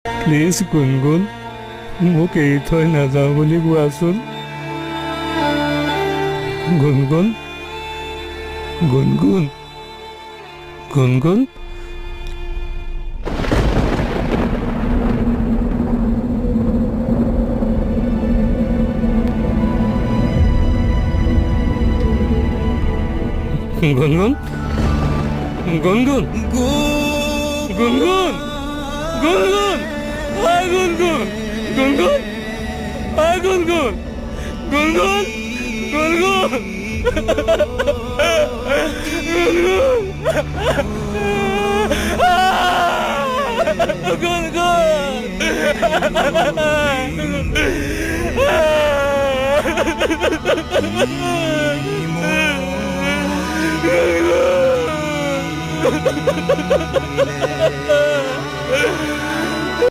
Please গুণগুণ, মোক এৰি থৈ নাযাওঁ বুলি কোৱাচোন। গুণগুণ, গুণগুণ, গুণগুণ। গুণগুণ, গুণগুণ, গুণগুণ, গুণগুণ, আয় গুণগুণ, গুণগুণ, আয় গুণগুণ, গুণগুণ, গুণগুণ, গুণগুণ।